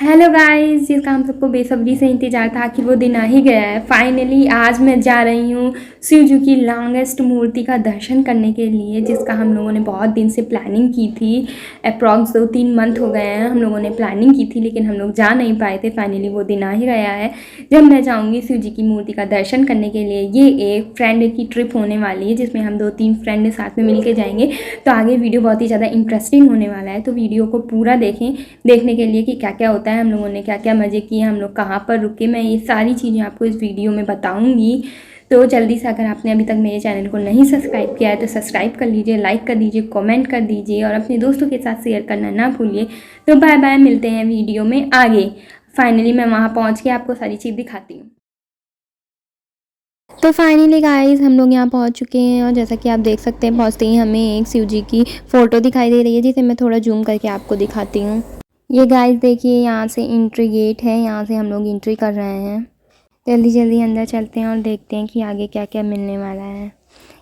Hello guys, जिसका हम सबको बेसब्री से इंतज़ार था कि वो दिन आ ही गया है। फाइनली आज मैं जा रही हूँ शिवजी की लॉन्गेस्ट मूर्ति का दर्शन करने के लिए, जिसका हम लोगों ने बहुत दिन से प्लानिंग की थी। अप्रॉक्स 2-3 मंथ हो गए हैं हम लोगों ने प्लानिंग की थी, लेकिन हम लोग जा नहीं पाए थे। फाइनली वो दिन आ ही गया है जब मैं जाऊँगी शिवजी की मूर्ति का दर्शन करने के लिए। ये एक फ्रेंड की ट्रिप होने वाली है, जिसमें हम 2-3 फ्रेंड साथ में मिल के जाएंगे। तो आगे वीडियो बहुत ही ज़्यादा इंटरेस्टिंग होने वाला है, तो वीडियो को पूरा देखें देखने के लिए कि क्या क्या होता है, हम लोगों ने क्या क्या मज़े किए, हम लोग कहाँ पर रुके। मैं ये सारी चीज़ें आपको इस वीडियो में बताऊँगी। तो जल्दी से, अगर आपने अभी तक मेरे चैनल को नहीं सब्सक्राइब किया है तो सब्सक्राइब कर लीजिए, लाइक कर दीजिए, कमेंट कर दीजिए और अपने दोस्तों के साथ शेयर करना ना भूलिए। तो बाय बाय, मिलते हैं वीडियो में आगे। फाइनली मैं वहाँ पहुँच के आपको सारी चीज़ दिखाती हूँ। तो फाइनली गाइस, हम लोग यहाँ पहुँच चुके हैं और जैसा कि आप देख सकते हैं, पहुँचते ही हमें एक शिव जी की फ़ोटो दिखाई दे रही है, जिसे मैं थोड़ा जूम करके आपको दिखाती हूँ। ये गाइस देखिए, यहाँ से एंट्री गेट है, यहाँ से हम लोग एंट्री कर रहे हैं। जल्दी जल्दी अंदर चलते हैं और देखते हैं कि आगे क्या क्या मिलने वाला है।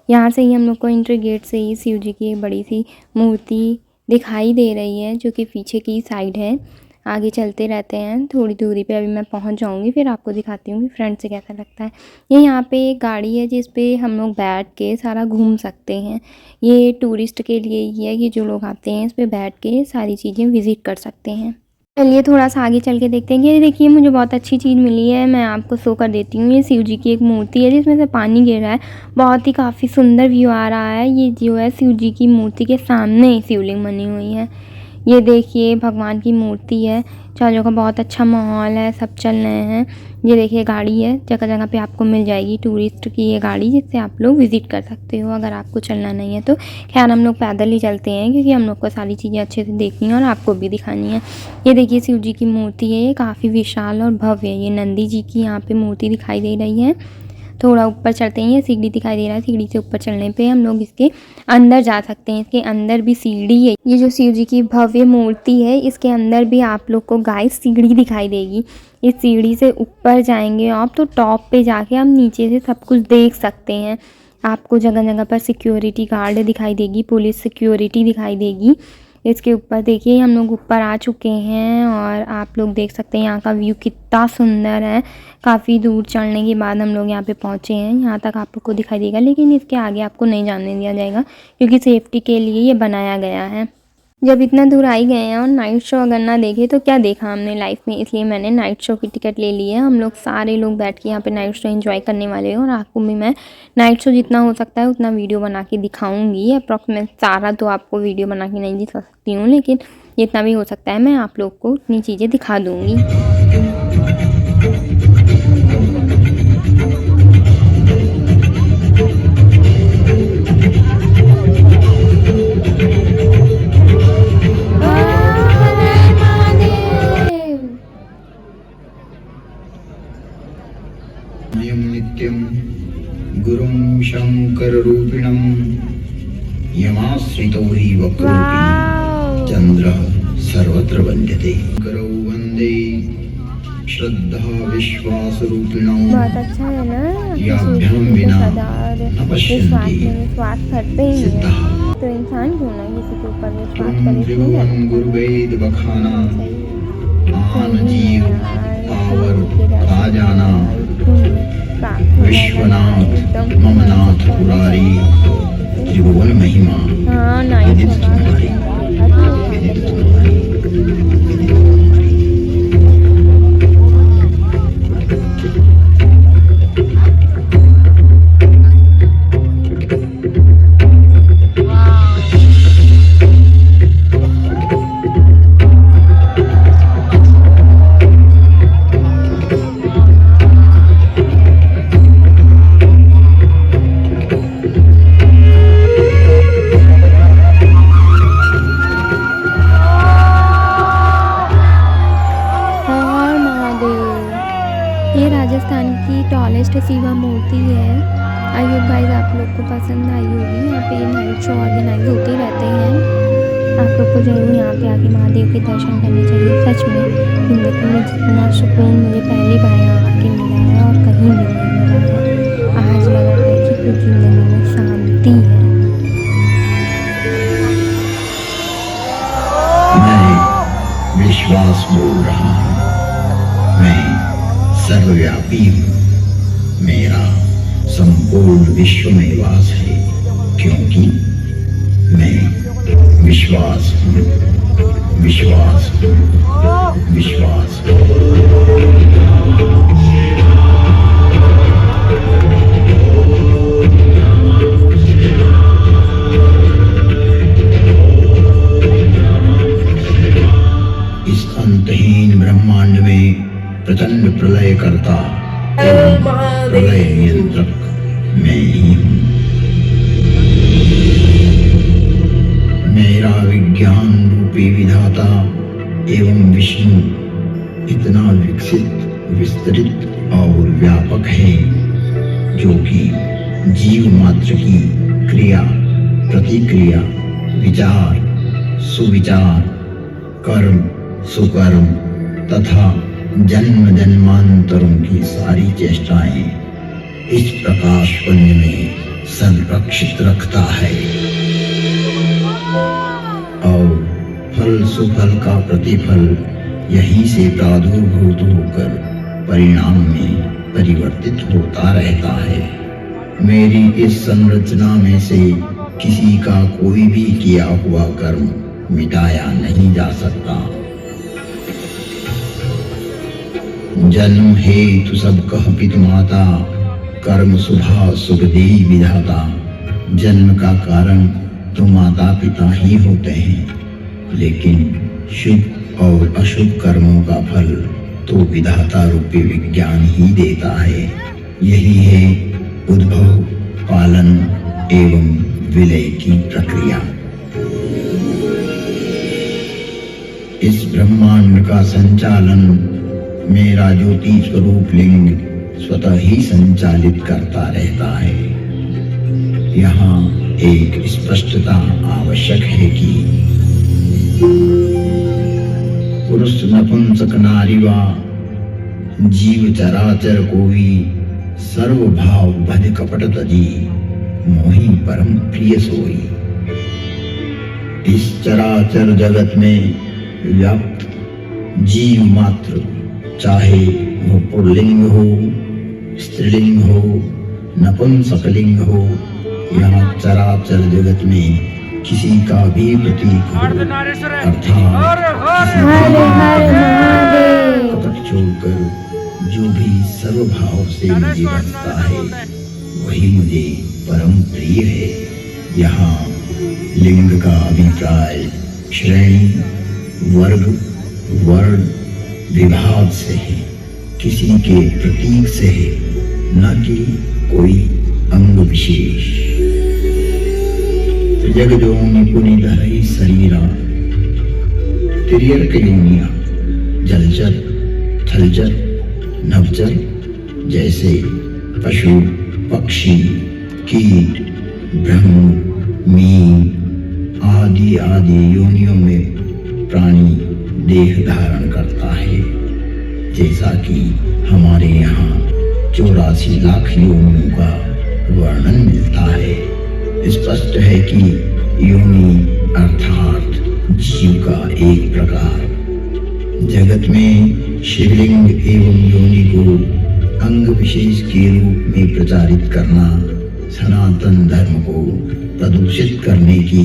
यहाँ से ही हम लोग को एंट्री गेट से ही शिव जी की एक बड़ी सी मूर्ति दिखाई दे रही है, जो कि पीछे की साइड है। आगे चलते रहते हैं, थोड़ी दूरी पे अभी मैं पहुँच जाऊँगी, फिर आपको दिखाती हूँ कि फ्रंट से कैसा लगता है। ये यहाँ पे एक गाड़ी है जिस पे हम लोग बैठ के सारा घूम सकते हैं। ये टूरिस्ट के लिए ही है कि जो लोग आते हैं इस पे बैठ के सारी चीज़ें विज़िट कर सकते हैं। चलिए थोड़ा सा आगे चल के देखते हैं। ये देखिए, मुझे बहुत अच्छी चीज़ मिली है, मैं आपको शो कर देती हूँ। ये शिव जी की एक मूर्ति है जिसमें से पानी गिर रहा है। बहुत ही काफ़ी सुंदर व्यू आ रहा है। ये जो है शिव जी की मूर्ति के सामने शिवलिंग बनी हुई है। ये देखिए, भगवान की मूर्ति है। चारों का बहुत अच्छा माहौल है, सब चल रहे हैं। ये देखिए, गाड़ी है, जगह जगह पे आपको मिल जाएगी टूरिस्ट की ये गाड़ी, जिससे आप लोग विज़िट कर सकते हो अगर आपको चलना नहीं है तो। खैर हम लोग पैदल ही चलते हैं, क्योंकि हम लोग को सारी चीज़ें अच्छे से देखनी है और आपको भी दिखानी है। ये देखिए, शिव जी की मूर्ति है, ये काफ़ी विशाल और भव्य है। ये नंदी जी की यहाँ पे मूर्ति दिखाई दे रही है। थोड़ा ऊपर चलते हैं, ये सीढ़ी दिखाई दे रहा है। सीढ़ी से ऊपर चलने पे हम लोग इसके अंदर जा सकते हैं। इसके अंदर भी सीढ़ी है। ये जो शिव जी की भव्य मूर्ति है, इसके अंदर भी आप लोग को गाइस सीढ़ी दिखाई देगी। इस सीढ़ी से ऊपर जाएंगे आप तो टॉप पे जाके हम नीचे से सब कुछ देख सकते हैं। आपको जगह जगह पर सिक्योरिटी गार्ड दिखाई देगी, पुलिस सिक्योरिटी दिखाई देगी। इसके ऊपर देखिए, हम लोग ऊपर आ चुके हैं और आप लोग देख सकते हैं यहाँ का व्यू कितना सुंदर है। काफ़ी दूर चढ़ने के बाद हम लोग यहाँ पे पहुँचे हैं। यहाँ तक आप लोग को दिखाई देगा, लेकिन इसके आगे आपको नहीं जाने दिया जाएगा, क्योंकि सेफ्टी के लिए ये बनाया गया है। जब इतना दूर आ ही गए हैं और नाइट शो अगर ना देखे तो क्या देखा हमने लाइफ में, इसलिए मैंने नाइट शो की टिकट ले ली है। हम लोग सारे लोग बैठ के यहाँ पे नाइट शो एंजॉय करने वाले हैं और आपको भी मैं नाइट शो जितना हो सकता है उतना वीडियो बना के दिखाऊंगी। अप्रॉक्सीमेट सारा तो आपको वीडियो बना के नहीं दिखा सकती हूँ, लेकिन जितना भी हो सकता है मैं आप लोग को उतनी चीज़ें दिखा दूँगी। नित्यं गुरुं शंकररूपिणं यमाश्रितो हि वक्रोऽपि चन्द्रः सर्वत्र वन्द्यते। करौ वन्दे श्रद्धा विश्वासरूपिणौ याभ्यां विना न पश्यन्ति सिद्धः। तो इंसान क्यों ना किसी के ऊपर विश्वास त्वं त्रिभुवन गुरुवेद बखाना आन जीव पावर खाजाना विश्वनाथ ममनाथ पुरारी त्रिभुवन महिमा विदित तुम्हारी विदित तुम्हारी। ये राजस्थान की टॉलेस्ट शिवा मूर्ति है। आई होप गाइस आप लोग को पसंद आई होगी। यहाँ पे नाइट शो ऑर्गेनाइज होते रहते हैं। आप लोग को जरूर यहाँ पे आके महादेव के दर्शन करने चाहिए। सच में जिंदगी में जितना सुकून मुझे पहली बार यहाँ आके मिला है और कहीं भी नहीं मिला है। आज लगा है कि कुछ जिंदगी में शांति है। मैं विश्वास बोल रहा हूँ। मैं सर्वव्यापी हूँ। मेरा संपूर्ण विश्व में वास है, क्योंकि मैं विश्वास हूँ। विश्वास हूँ। विश्वास हूँ। इस अंतहीन ब्रह्मांड में प्रचंड प्रलय करता एवं प्रलय नियंत्रक मैं ही हूँ। मेरा विज्ञान रूपी विधाता एवं विष्णु इतना विकसित, विस्तृत और व्यापक है, जो कि जीव मात्र की क्रिया, प्रतिक्रिया, विचार, सुविचार, कर्म, सुकर्म तथा जन्म जन्मांतरों की सारी चेष्टाएं इस प्रकाश पुंज में संरक्षित रखता है और फल सुफल का प्रतिफल यहीं से प्रादुर्भूत होकर परिणाम में परिवर्तित होता रहता है। मेरी इस संरचना में से किसी का कोई भी किया हुआ कर्म मिटाया नहीं जा सकता। जन्म हेतु सब कह पित माता, कर्म शुभा सुख देई विधाता। जन्म का कारण तो माता पिता ही होते हैं, लेकिन शुभ और अशुभ कर्मों का फल तो विधाता रूपी विज्ञान ही देता है। यही है उद्भव, पालन एवं विलय की प्रक्रिया। इस ब्रह्मांड का संचालन मेरा ज्योति स्वरूप लिंग स्वतः ही संचालित करता रहता है। यहाँ एक स्पष्टता आवश्यक है कि पुरुष नपुंसक नारी वा जीव चराचर कोई सर्वभाव भज कपट तजी मोहि परम प्रिय सोई। इस चराचर जगत में व्याप्त जीव मात्र, चाहे वो पुल्लिंग हो, स्त्रीलिंग हो, नपुंसकलिंग हो, यहाँ चराचर जगत में किसी का भी प्रतीक हो, अर्थात कपट छोड़कर जो भी सर्वभाव से मुझे रचता है, वही मुझे परम प्रिय है। यहाँ लिंग का अभिप्राय श्रेणी, वर्ग, वर्ण, विभाग से है, किसी के प्रतीक से है, न कि कोई अंग विशेष। जग जोनि पुनि धरई शरीरा, तिर्यक योनिया, जलचर, थलचर, नभचर जैसे पशु, पक्षी, कीट, ब्रह्म, मीन आदि आदि योनियों में प्राणी देह धारण करता है। जैसा कि हमारे यहाँ 84 लाख योनियों का वर्णन मिलता है। स्पष्ट है कि योनि अर्थात जीव का एक प्रकार। जगत में शिवलिंग एवं योनि को अंग विशेष के रूप में प्रचारित करना सनातन धर्म को प्रदूषित करने की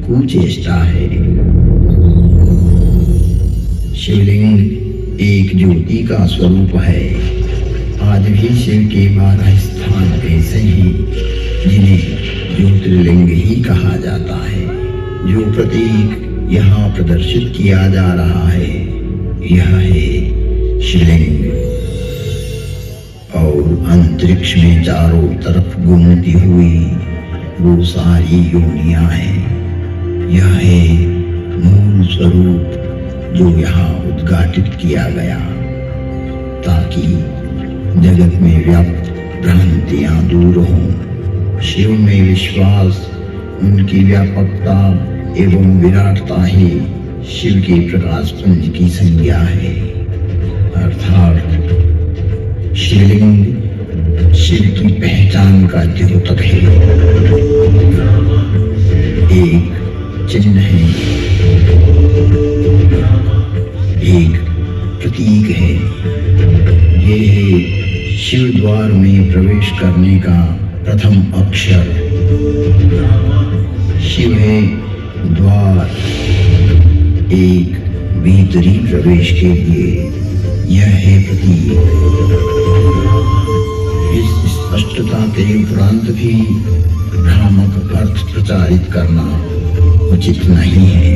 कुचेष्टा है। शिवलिंग एक ज्योति का स्वरूप है। आज भी शिव के 12 स्थान ऐसे हैं जिन्हें ज्योतिर्लिंग ही कहा जाता है। जो प्रतीक यहाँ प्रदर्शित किया जा रहा है, यह है शिवलिंग। और अंतरिक्ष में चारों तरफ घूमती हुई वो सारी योनियां हैं। यह है मूल स्वरूप जो यहाँ उद्घाटित किया गया, ताकि जगत में व्याप्त भ्रांतियां दूर हों। शिव में विश्वास, उनकी व्यापकता एवं विराटता ही शिव के प्रकाश पुंज की संज्ञा है। अर्थात शिवलिंग शिव की पहचान का द्योतक है, एक चिन्ह है। एक प्रतीक है। ये है शिव द्वार में प्रवेश करने का प्रथम अक्षर। शिव है द्वार, एक भीतरी प्रवेश के लिए यह है प्रतीक। इस स्पष्टता के उपरांत भी भ्रामक अर्थ प्रचारित करना उचित नहीं है।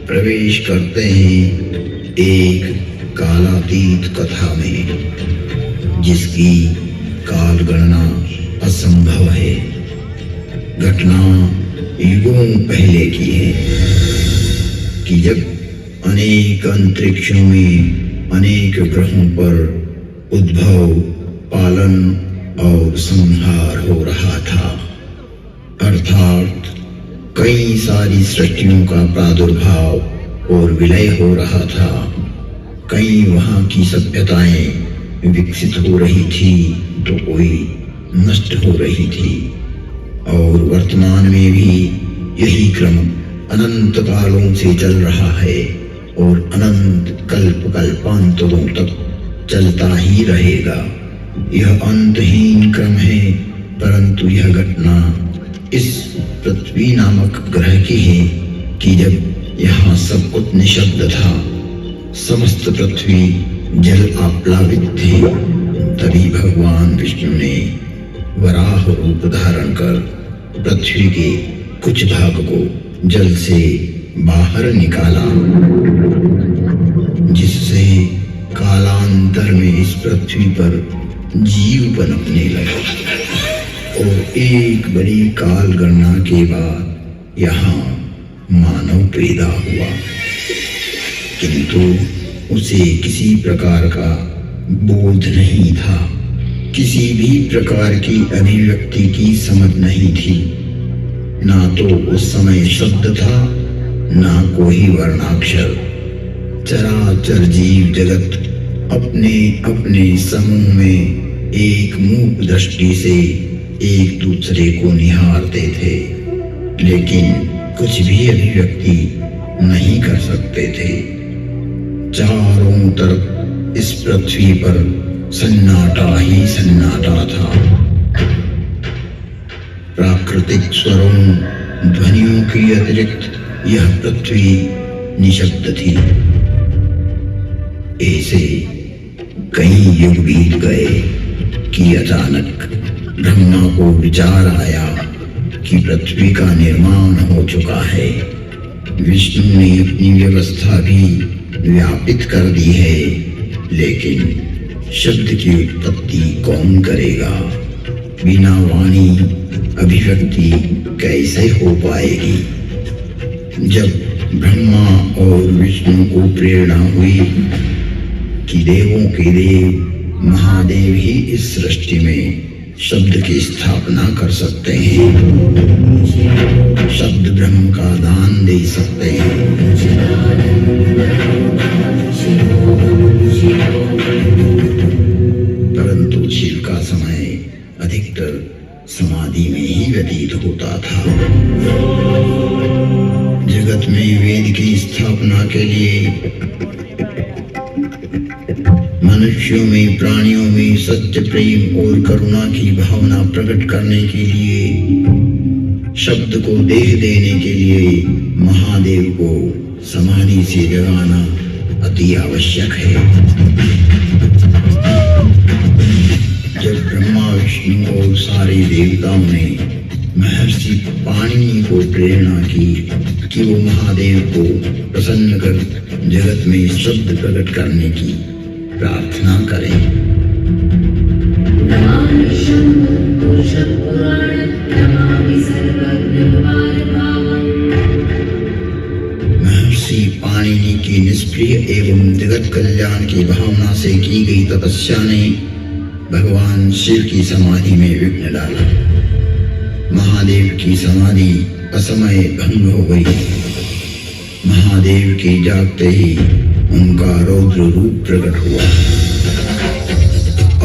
प्रवेश करते हैं एक कालातीत कथा में, जिसकी काल गणना असंभव है। घटना युगों पहले की है कि जब अनेक अंतरिक्षों में अनेक ग्रहों पर उद्भव, पालन और संहार हो रहा था। अर्थात कई सारी सृष्टियों का प्रादुर्भाव और विलय हो रहा था। कई वहां की सभ्यताएं विकसित हो रही थी तो कोई नष्ट हो रही थी, और वर्तमान में भी यही क्रम अनंत कालों से चल रहा है और अनंत कल्पांतरों तक चलता ही रहेगा। यह अंतहीन क्रम है, परंतु यह घटना इस पृथ्वी नामक ग्रह की है कि जब यहाँ सब कुछ निशब्द था, समस्त पृथ्वी जल आप्लावित थी, तभी भगवान विष्णु ने वराह रूप धारण कर पृथ्वी के कुछ भाग को जल से बाहर निकाला, जिससे कालांतर में इस पृथ्वी पर जीव पनपने लगे। और एक बड़ी काल गणना के बाद यहाँ मानव पैदा हुआ, किंतु उसे किसी प्रकार का बोध नहीं था, किसी भी प्रकार की अभिव्यक्ति की समझ नहीं थी। ना तो उस समय शब्द था, ना कोई वर्णाक्षर। चराचर जीव जगत अपने अपने समूह में एक मूक दृष्टि से एक दूसरे को निहारते थे, लेकिन कुछ भी अभिव्यक्ति नहीं कर सकते थे। चारों तरफ इस पृथ्वी पर सन्नाटा ही सन्नाटा था। प्राकृतिक स्वरों, ध्वनियों की अतिरिक्त यह पृथ्वी निशब्द थी। ऐसे कई युग बीत गए कि अचानक ब्रह्मा को विचार आया कि पृथ्वी का निर्माण हो चुका है। विष्णु ने अपनी व्यवस्था भी व्यापित कर दी है, लेकिन शब्द की उत्पत्ति कौन करेगा? बिना वाणी अभिव्यक्ति कैसे हो पाएगी? जब ब्रह्मा और विष्णु को प्रेरणा हुई कि देवों के देव महादेव ही इस सृष्टि में शब्द की स्थापना कर सकते हैं, शब्द ब्रह्म का दान दे सकते हैं, परंतु शिव का समय अधिकतर समाधि में ही व्यतीत होता था। जगत में वेद की स्थापना के लिए, मनुष्यों में, प्राणियों में सत्य, प्रेम और करुणा की भावना प्रकट करने के लिए, शब्द को देह देने के लिए महादेव को समाधि से जगाना अति आवश्यक है। जब ब्रह्मा, विष्णु और सारे देवताओं ने महर्षि पाणिनि को प्रेरणा की कि वो महादेव को प्रसन्न कर जगत में शब्द प्रकट करने की प्रार्थना करें, महर्षि पाणिनि की निष्प्रिय एवं जगत कल्याण की भावना से की गई तपस्या ने भगवान शिव की समाधि में विघ्न डाला। महादेव की समाधि असमय भंग हो गई। महादेव के जागते ही उनका रौद्र रूप प्रकट हुआ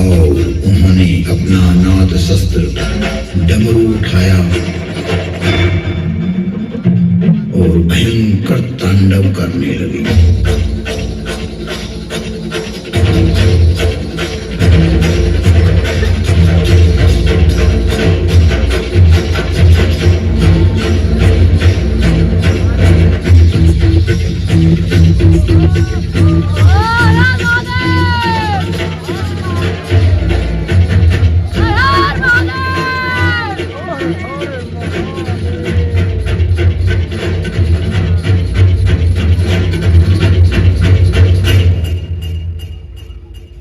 और उन्होंने अपना नाद शस्त्र डमरू उठाया और भयंकर तांडव करने लगी।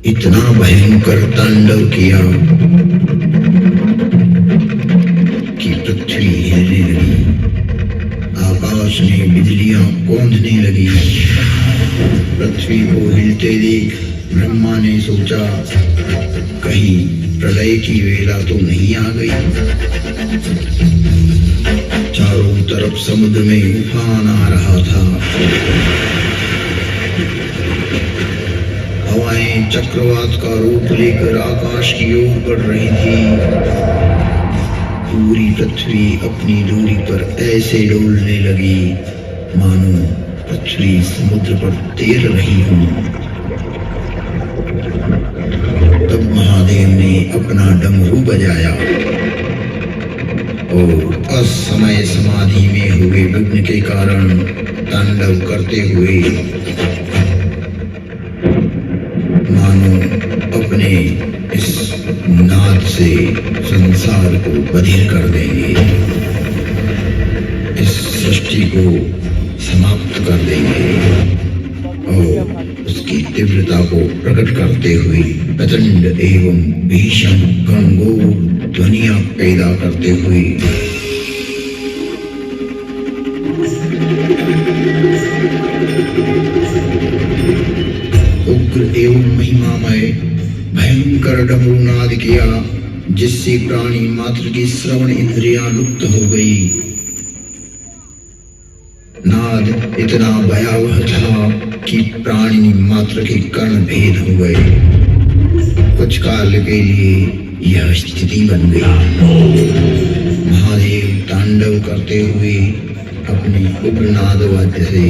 इतना भयंकर तांडव किया कि पृथ्वी हिलने लगी, आकाश में बिजलियां कौंधने लगी। पृथ्वी को हिलते देख ब्रह्मा ने सोचा कहीं प्रलय की वेला तो नहीं आ गई। चारों तरफ समुद्र में उफान आ रहा था। हवाएं चक्रवात का रूप लेकर आकाश की ओर बढ़ रही थी। पूरी पृथ्वी अपनी दूरी पर ऐसे डोलने लगी मानो पृथ्वी समुद्र पर तैर रही हो। तब महादेव ने अपना डमरू बजाया और असमय समाधि में हुए विघ्न के कारण तांडव करते हुए मानो अपने इस नाद से संसार को बधिर कर देंगे, इस सृष्टि को समाप्त कर देंगे और उसकी तीव्रता को प्रकट करते हुए प्रचंड एवं भीषण गंभीर ध्वनियां पैदा करते हुए उग्र एवं महिमामय भयंकर डमरू नाद किया, जिससे प्राणी मात्र की श्रवण इंद्रियां लुप्त हो गई। नाद इतना भयावह था कि प्राणी मात्र के कर्ण भेद हो गए। कुछ काल के लिए यह स्थिति बन गई। महादेव तांडव करते हुए अपनी उग्र नाद वाद्य से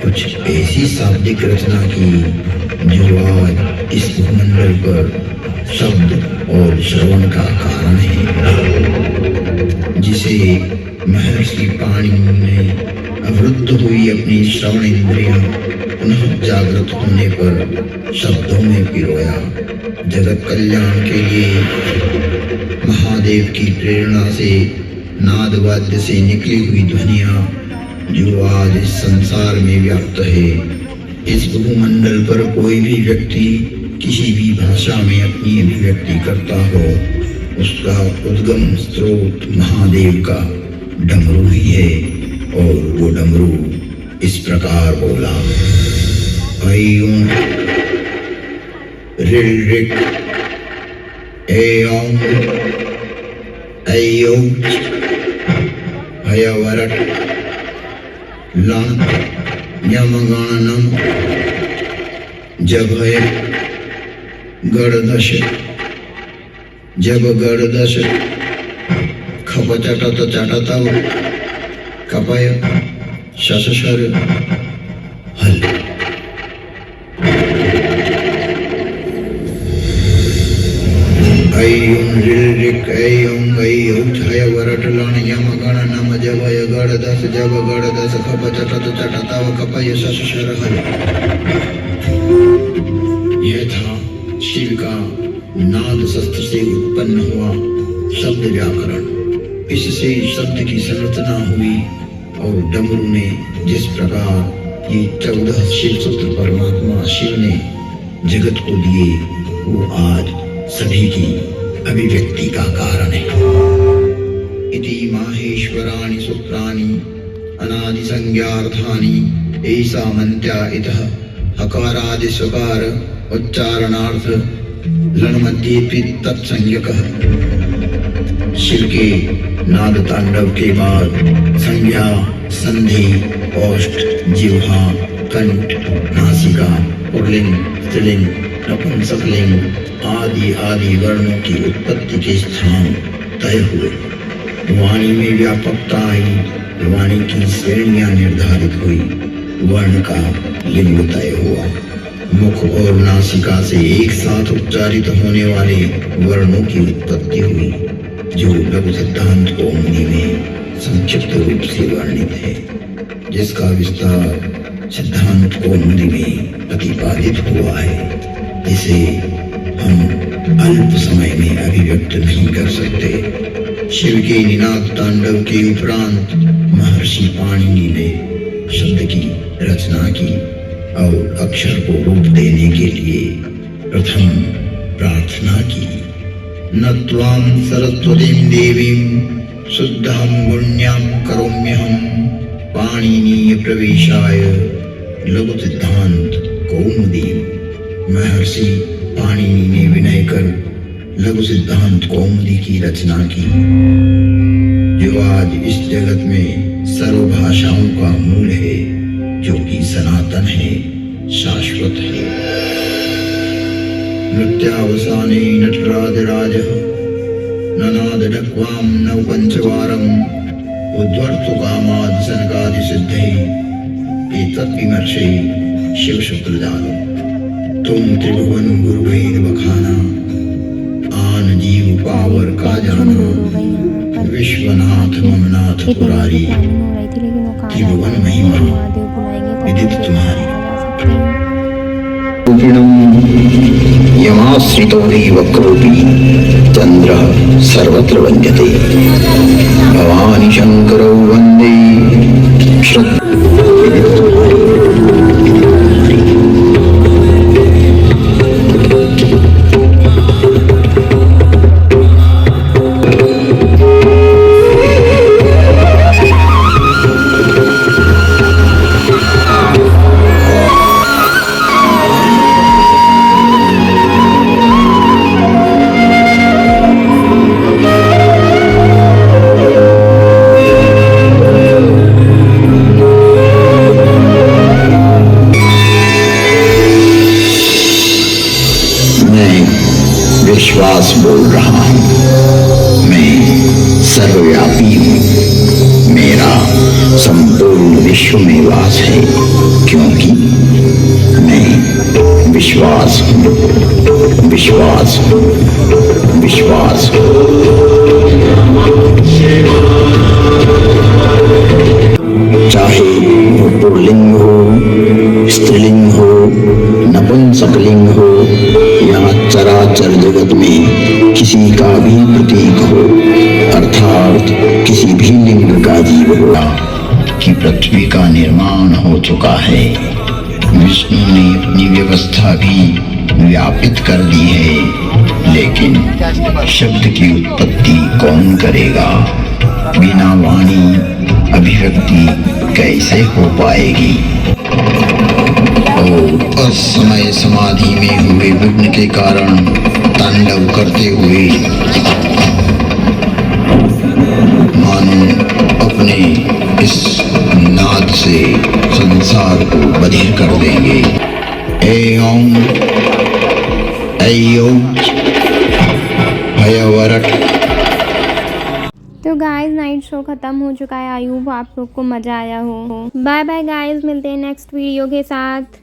कुछ ऐसी शाब्दिक रचना की जो आज इस भूमंडल पर शब्द और श्रवण का कारण है, जिसे महर्षि पाणिनि ने अवरुद्ध हुई अपनी श्रवण इंद्रियां पुनः जागृत होने पर शब्दों में पिरोया। जगत कल्याण के लिए महादेव की प्रेरणा से नाद वाद्य से निकली हुई ध्वनियां जो आज इस संसार में व्याप्त है। इस भूमंडल पर कोई भी व्यक्ति किसी भी भाषा में अपनी अभिव्यक्ति करता हो, उसका उद्गम स्रोत महादेव का डमरू ही है। और वो डमरू इस प्रकार बोला, ऐं ऋल ऋक ऐं ऐऔच हयवरट लण यमगणनम जभय गणदश जब गणदश खप चटत चटतव कपय शशशर हल। ऐं ऋल ऋक ऐं ऐऔच हयवरट लण यमगणनम जभय गणदश जब गणदश खप चटत चटतव कपय शशशर हल। यह था शिव का नाद शस्त्र से उत्पन्न हुआ शब्द व्याकरण। इससे शब्द की संरचना हुई और डमरू ने जिस प्रकार ये 14 शिव सूत्र परमात्मा शिव ने जगत को दिए, वो आज सभी की अभिव्यक्ति का कारण है। इति माहेश्वराणि सूत्राणि अनादिसंज्ञार्थानि ऐसा मन्त्या इतः हकारादिस्वकार उच्चारणार्थ लण्मध्येऽपि तत्संज्ञकः। शिव के नाद तांडव के बाद संज्ञा, संधि, ओष्ठ, जिह्वा, कंठ, नासिका, पुल्लिंग, स्त्रीलिंग, नपुंसकलिंग आदि आदि वर्णों की उत्पत्ति के स्थान तय हुए। वाणी में व्यापकता आई, वाणी की श्रेणियां निर्धारित हुई, वर्ण का लिंग तय हुआ। मुख और नासिका से एक साथ उच्चारित होने वाले वर्णों की उत्पत्ति हुई, जो लघु सिद्धांत कौमुदी में संक्षिप्त रूप से वर्णित है, जिसका विस्तार सिद्धांत कौमुदी में प्रतिपादित हुआ है। इसे हम अल्प समय में अभिव्यक्त नहीं कर सकते। शिव के निनाद तांडव के उपरांत महर्षि पाणिनि ने शब्द की रचना की और अक्षर को रूप देने के लिए प्रथम प्रार्थना की। न त्वां सरस्वतीं देवीं शुद्धं गुण्यां करोम्यहं पाणिनीय प्रवेशाय लघु सिद्धांत कौमुदी। महर्षि पाणिनि ने विनय कर लघु सिद्धांत कौमुदी की रचना की, जो आज इस जगत में सर्व भाषाओं का मूल है, जो कि सनातन है, शाश्वत है। नृत्यावसाने नटराजराजः ननादढक्वां नवपञ्चवारम् उद्वर्तुकामादि सनकादिसिद्धे एतद्विमर्शे शिवशुक्रजातम्। तुम त्रिभुवन गुरुभेद बखाना आन जीव पावर का जाना विश्वनाथ ममनाथ पुरारी त्रिभुवन महिमा विदित तुम्हारी। यमाश्रितो हि वक्रोऽपि चन्द्रः सर्वत्र वन्द्यते भवानी शंकरौ वन्दे विश्वास बोल रहा हूँ। मैं सर्वव्यापी हूँ, मेरा संपूर्ण विश्व में वास है, क्योंकि मैं विश्वास हूँ, विश्वास हूँ, विश्वास हूँ। चाहे वो पुल्लिंग हो, स्त्रीलिंग हो, नपुंसकलिंग हो या चराचर जगत में किसी का भी प्रतीक हो, अर्थात किसी भी लिंग का जीव हो, कि पृथ्वी का निर्माण हो चुका है। विष्णु ने अपनी व्यवस्था भी व्यापित कर दी है, लेकिन शब्द की उत्पत्ति कौन करेगा? बिना वाणी अभिव्यक्ति कैसे हो पाएगी? और असमय समाधि में हुए विघ्न के कारण तांडव करते हुए मानो अपने इस नाद से संसार को बधिर कर देंगे। एओम ऐयोच भयवरट। तो गाइस नाइट शो ख़त्म हो चुका है। आई होप आप लोग को मज़ा आया हो। बाय बाय गाइस, मिलते हैं नेक्स्ट वीडियो के साथ।